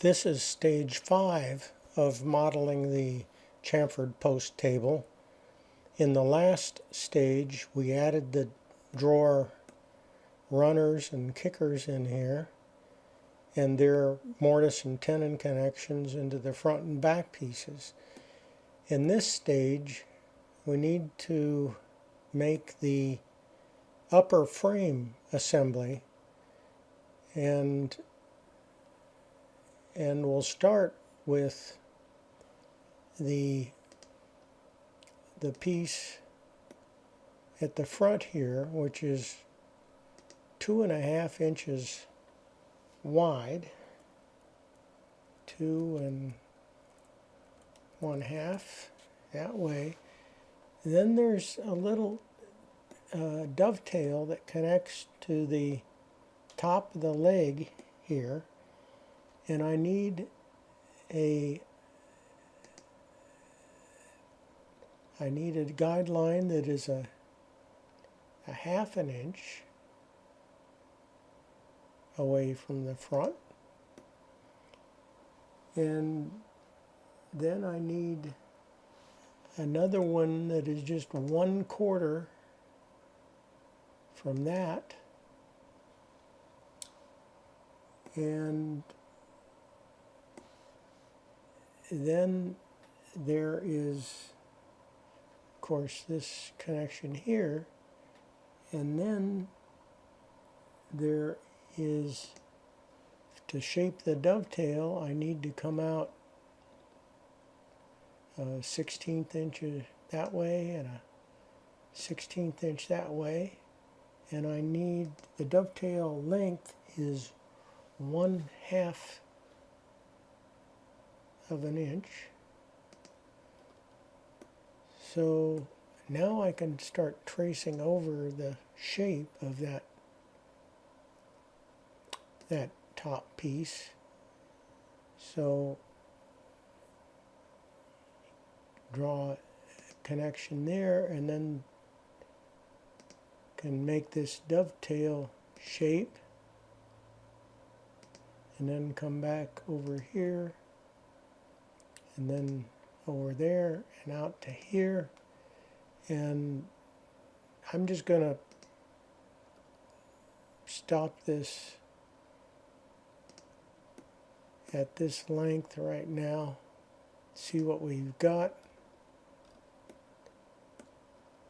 This is stage 5 of modeling the chamfered post table. In the last stage, we added the drawer runners and kickers in here, and their mortise and tenon connections into the front and back pieces. In this stage, we need to make the upper frame assembly, and we'll start with the piece at the front here, which is 2.5 inches wide, 2 1/2 that way. And then there's a little dovetail that connects to the top of the leg here, and I need a guideline that is a 1/2 inch away from the front, and then I need another one that is just 1/4 from that, and then there is, of course, this connection here, and then there is, to shape the dovetail, I need to come out 1/16 inches that way and a 1/16 inch that way, and I need, the dovetail length is 1/2 of an inch. So now I can start tracing over the shape of that top piece. So draw a connection there, and then can make this dovetail shape, and then come back over here, and then over there and out to here. And I'm just going to stop this at this length right now, see what we've got.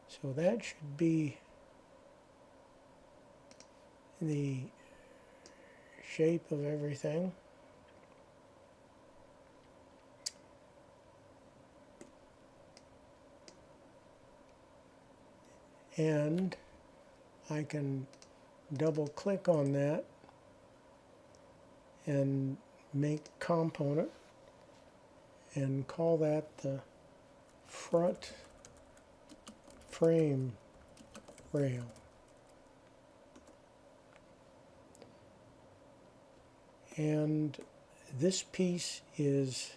So that should be the shape of everything. And I can double click on that and make component and call that the front frame rail. And this piece is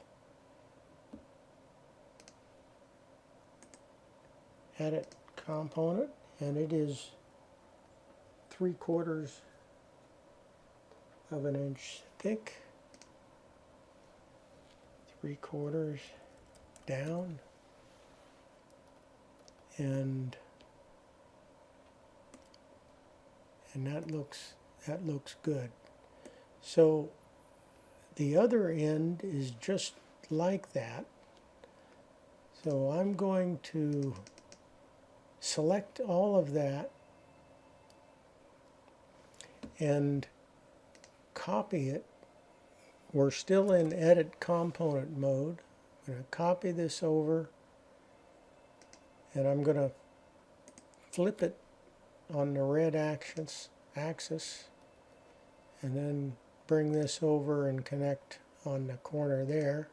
edit component, and it is 3/4 of an inch thick, 3/4 down, and that looks good. So the other end is just like that. So I'm going to select all of that and copy it. We're still in edit component mode. I'm going to copy this over, and I'm going to flip it on the red axis, and then bring this over and connect on the corner there,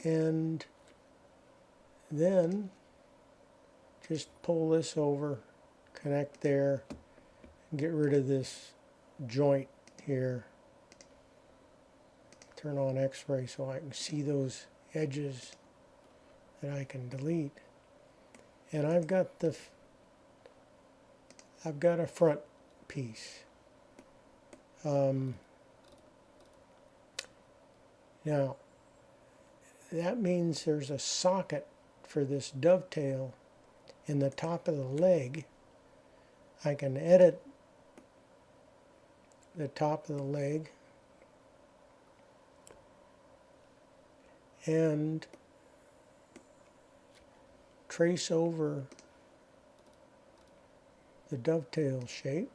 and then just pull this over, connect there, and get rid of this joint here. Turn on X-ray so I can see those edges that I can delete. And I've got a front piece. Now, that means there's a socket for this dovetail in the top of the leg. I can edit the top of the leg and trace over the dovetail shape.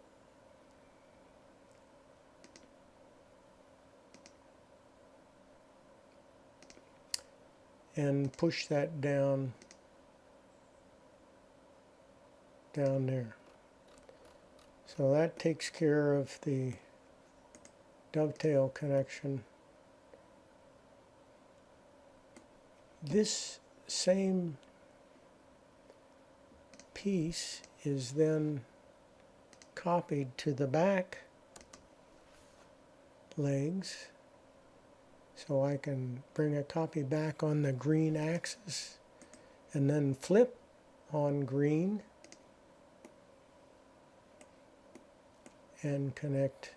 And push that down there. So that takes care of the dovetail connection. This same piece is then copied to the back legs, so I can bring a copy back on the green axis and then flip on green and connect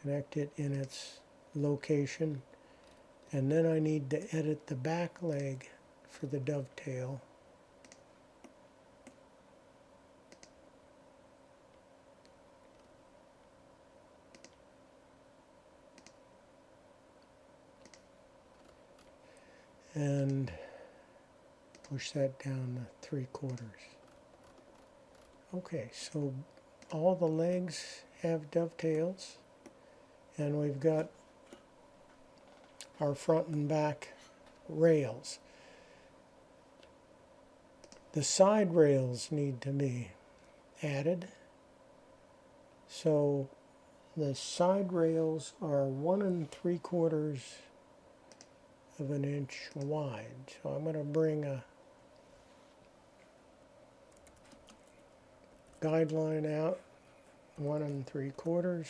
it in its location. And then I need to edit the back leg for the dovetail. And push that down to 3/4. Okay, so all the legs have dovetails, and we've got our front and back rails. The side rails need to be added. So the side rails are 1 3/4 of an inch wide. So I'm going to bring a guideline out 1 3/4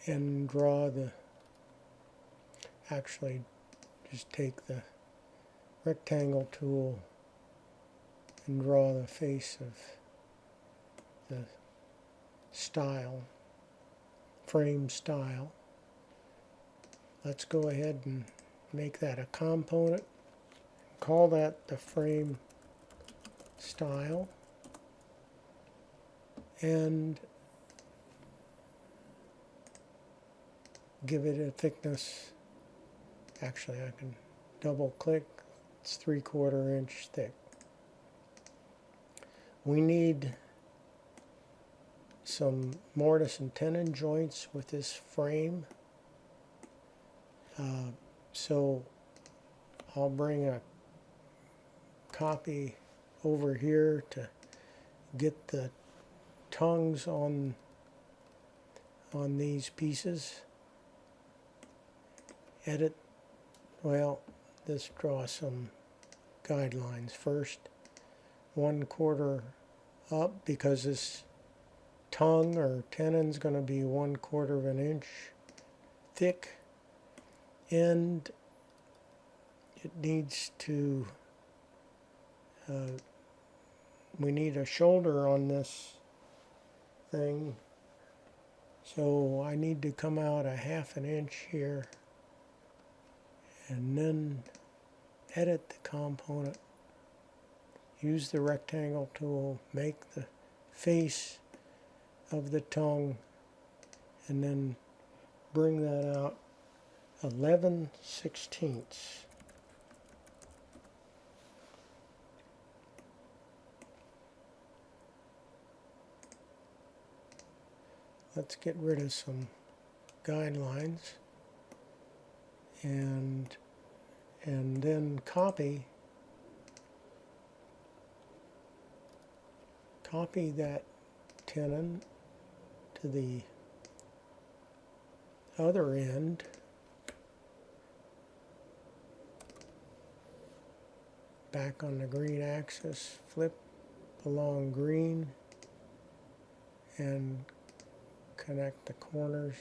and draw the, actually just take the rectangle tool and draw the face of the style, frame style. Let's go ahead and make that a component. Call that the frame style. And give it a thickness. Actually, I can double click. It's 3/4 inch thick. We need some mortise and tenon joints with this frame. So I'll bring a copy over here to get the tongues on these pieces. Edit, well, let's draw some guidelines first. 1/4 up, because this tongue or tenon's going to be 1/4 of an inch thick, and it needs to, we need a shoulder on this thing, so I need to come out a 1/2 inch here and then edit the component, use the rectangle tool, make the face of the tongue, and then bring that out 11/16. Let's get rid of some guidelines and then copy that tenon to the other end, back on the green axis, flip along green and connect the corners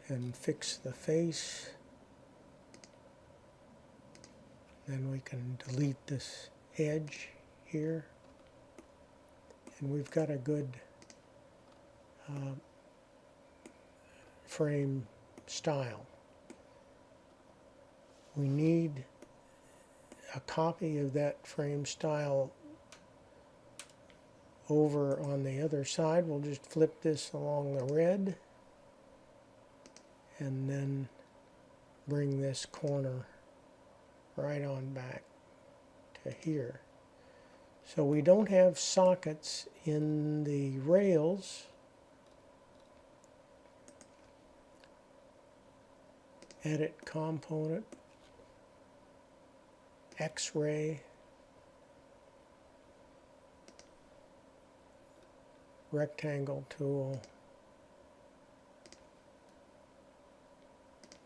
and fix the face. Then we can delete this edge here, and we've got a good frame style. We need a copy of that frame style over on the other side. We'll just flip this along the red and then bring this corner right on back to here. So we don't have sockets in the rails. Edit component, X-ray, rectangle tool,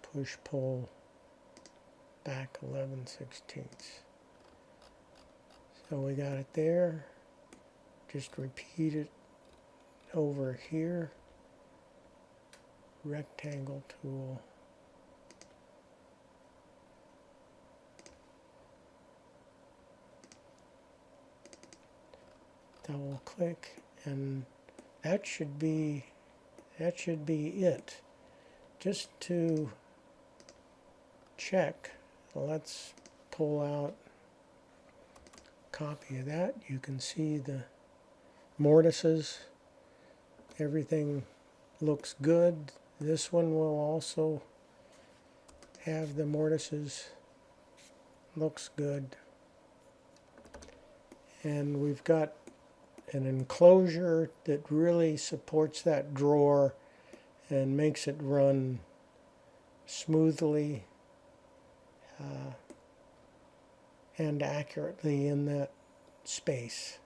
push pull back 11/16. So we got it there. Just repeat it over here. Rectangle tool. Double click, and that should be it. Just to check, let's pull out a copy of that. You can see the mortises. Everything looks good. This one will also have the mortises. Looks good. And we've got an enclosure that really supports that drawer and makes it run smoothly and accurately in that space.